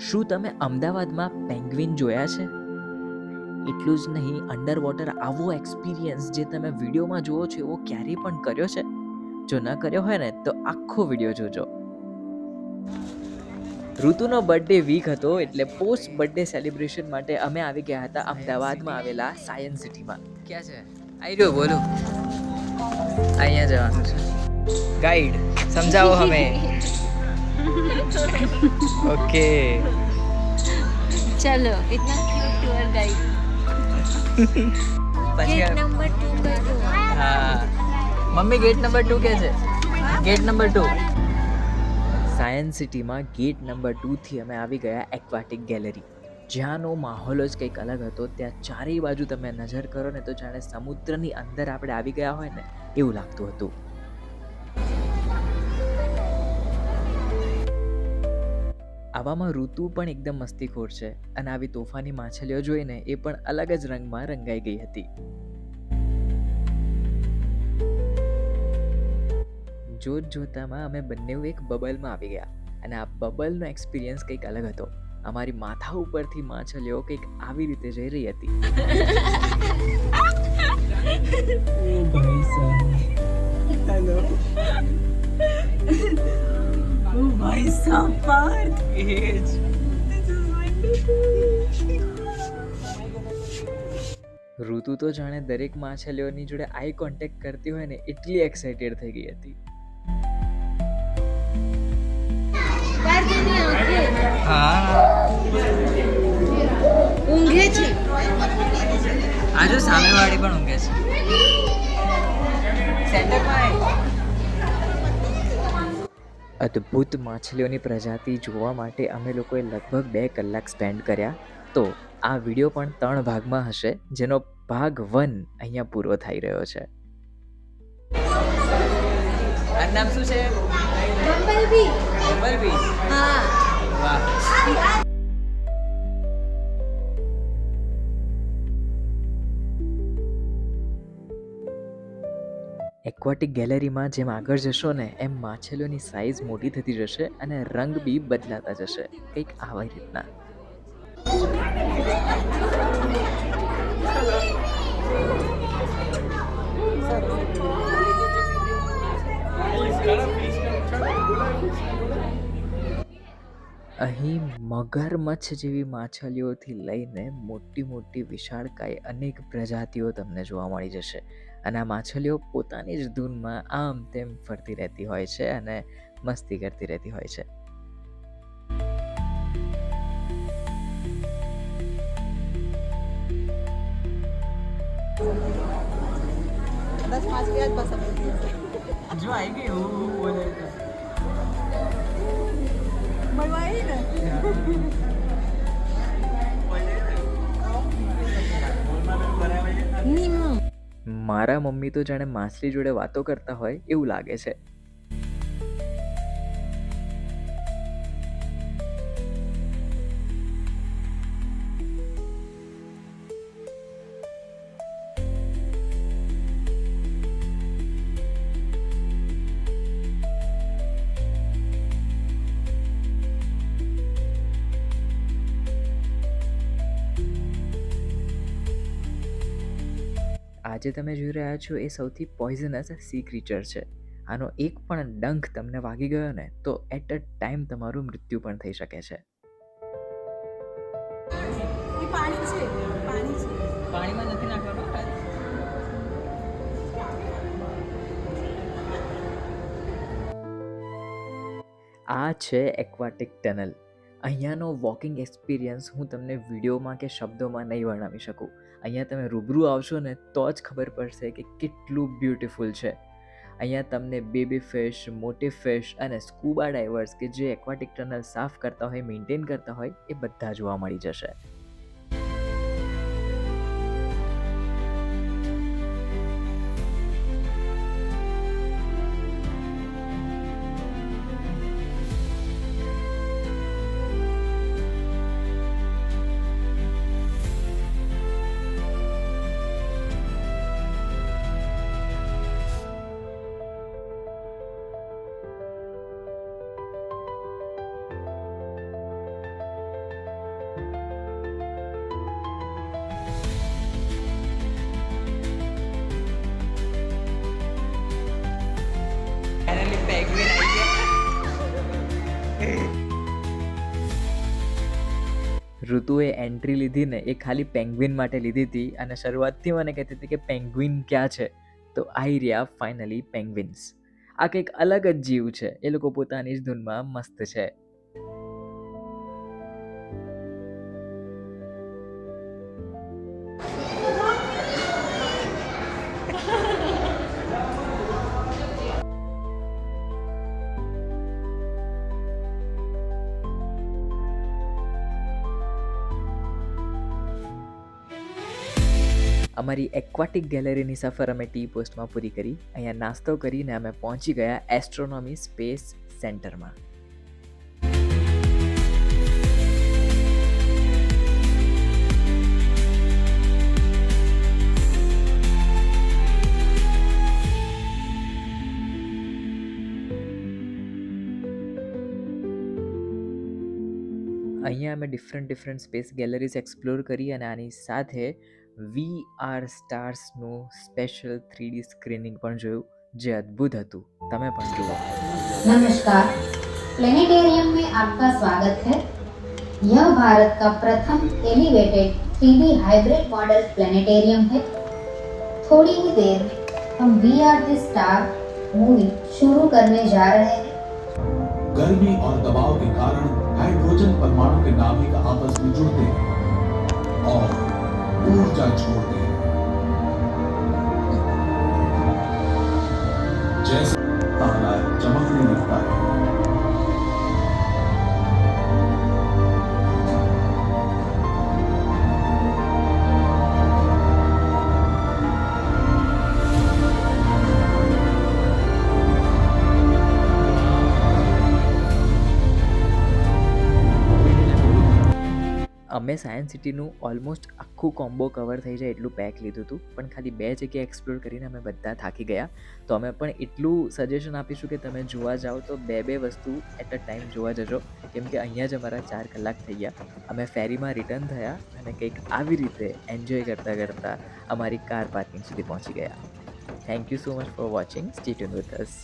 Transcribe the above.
શું તમે અમદાવાદમાં પેંગ્વિન જોયા છે? એટલું જ નહીં, અંડર વોટર આવો એક્સપિરિયન્સ જે તમે વિડીયોમાં જુઓ છો એવો ક્યારેય પણ કર્યો છે? જો ન કર્યો હોય ને તો આખો વિડીયો જોજો. ઋતુનો બર્થડે વીક હતો એટલે પોસ્ટ બર્થડે સેલિબ્રેશન માટે અમે આવી ગયા હતા અમદાવાદમાં આવેલા સાયન્સ સિટીમાં. ક્યાં છે? આવી રહ્યો, બોલો. અહીંયા જવાનું છે. ગાઈડ સમજાવો હમે. ओके चलो इतना cute tour guide gate number 2 कर दो. हाँ मम्मी गेट नंबर 2 કે છે? Gate number 2. સાયન્સ સિટીમાં ગેટ નંબર 2 થી અમે આવી ગયા એક્વાટિક ગેલેરી. જ્યાંનો માહોલ જ કંઈક અલગ હતો. ત્યાં ચારેય બાજુ તમે નજર કરો ને તો જાણે સમુદ્રની અંદર આપણે આવી ગયા હોય ને એવું લાગતું હતું. આવામાં ઋતુ પણ એકદમ મસ્તીખોર છે અને આવી તોફાની માછલીઓ જોઈને એ પણ અલગ જ રંગમાં રંગાઈ ગઈ હતી. જોતામાં અમે બંને એક બબલમાં આવી ગયા અને આ બબલનો એક્સપિરિયન્સ કંઈક અલગ હતો. અમારી માથા ઉપરથી માછલીઓ કંઈક આવી રીતે જઈ રહી હતી. भाई साहब पार्थ ઋતુ તો જાણે દરેક માછલીઓની જોડે આઈ કોન્ટેક્ટ કરતી હોય ને એટલી એક્સાઇટેડ થઈ ગઈ હતી. ઊંઘે છે. આજો સામેવાળી પણ ઊંઘે છે. અદ્ભુત માછલીઓની પ્રજાતિ જોવા માટે અમે લોકોએ લગભગ 2 કલાક સ્પેન્ડ કર્યા. તો આ વિડીયો પણ 3 ભાગમાં હશે, જેનો ભાગ 1 અહીંયા પૂરો થઈ રહ્યો છે. આ નામ શું છે? બમ્બલબી. હા. વાહ. એક્વાટિક ગેલેરીમાં જેમ આગળ જશો ને એમ માછલીઓની સાઇઝ મોટી થતી જશે અને રંગ બી બદલાતા જશે, કંઈક આવી રીતના. અહીં મગરમચ્છ જેવી માછલીઓથી લઈને મોટી મોટી વિશાળકાય અનેક પ્રજાતિઓ તમને જોવા મળી જશે. અને આ માછલીઓ પોતાની જ ધૂનમાં આમ તેમ ફરતી રહેતી હોય છે અને મસ્તી કરતી રહેતી હોય છે. જો આવી ગઈ હું બોલે મારા મમ્મી તો જાણે માછલી જોડે વાતો કરતા હોય એવું લાગે છે. આજે તમે જોઈ રહ્યા છો એ સૌથી પોઈઝનસ સી ક્રીચર છે. આનો એક પણ ડંખ તમને વાગી ગયો ને તો એટ અ ટાઈમ તમારું મૃત્યુ પણ થઈ શકે છે. પાણીમાં નથી નાખવાનું. આ છે એક્વાટિક ટનલ. અહીંયાનો વોકિંગ એક્સપિરિયન્સ હું તમને વિડીયોમાં કે શબ્દોમાં નહીં વર્ણવી શકું. અહીંયા તમે રૂબરૂ આવશો ને તો જ ખબર પડશે કે કેટલું બ્યુટીફુલ છે. અહીંયા તમને બેબી ફિશ, મોટી ફિશ અને સ્કૂબા ડાઇવર્સ કે જે એક્વાટિક ટનલ સાફ કરતા હોય, મેન્ટેન કરતા હોય એ બધા જોવા મળી જશે. ઋતુએ એન્ટ્રી લીધી ને એ ખાલી પેંગ્વિન માટે લીધી હતી અને શરૂઆતથી મને કહેતી હતી કે પેંગ્વિન ક્યાં છે, તો આવી રહ્યા ફાઇનલી પેંગ્વિન્સ. આ કંઈક અલગ જ જીવ છે, એ લોકો પોતાની જ ધૂનમાં મસ્ત છે. અમારી એક્વાટિક ગેલેરીની સફર અમે ટી પોસ્ટમાં પૂરી કરી. અહીંયા નાસ્તો કરીને અમે પહોંચી ગયા એસ્ટ્રોનોમી સ્પેસ સેન્ટરમાં. અહીંયા અમે ડિફરન્ટ સ્પેસ ગેલેરીઝ એક્સપ્લોર કરી અને આની સાથે VR સ્ટાર્સનું સ્પેશિયલ 3D સ્ક્રીનિંગ પણ જોયું, જે અદ્ભુત હતું. તમે પણ જુઓ. नमस्कार, प्लेनेटेरियम में आपका स्वागत है। यह भारत का प्रथम elevated 3D hybrid model planetarium है। थोड़ी ही देर में हम VR द स्टार मूवी शुरू करने जा रहे हैं। गर्मी और दबाव के कारण हाइड्रोजन परमाणु के नाभिक आपस में जुड़ते हैं और ऊर्जा छोड़ते हैं। जैसे तारा चमकने लगता है, અમે સાયન્સ સિટીનું ઓલમોસ્ટ આખું કોમ્બો કવર થઈ જાય એટલું પેક લીધું હતું, પણ ખાલી 2 જગ્યાએ એક્સપ્લોર કરીને અમે બધા થાકી ગયા. તો અમે પણ એટલું સજેશન આપીશું કે તમે જોવા જાઓ તો 2 વસ્તુ એટ અ ટાઈમ જોવા જજો, કેમ કે અહીંયા જ અમારા 4 કલાક થઈ ગયા. અમે ફેરીમાં રિટર્ન થયા અને કંઈક આવી રીતે એન્જોય કરતાં અમારી કાર પાર્કિંગ સુધી પહોંચી ગયા. Thank you so much for watching. Stay tune with us.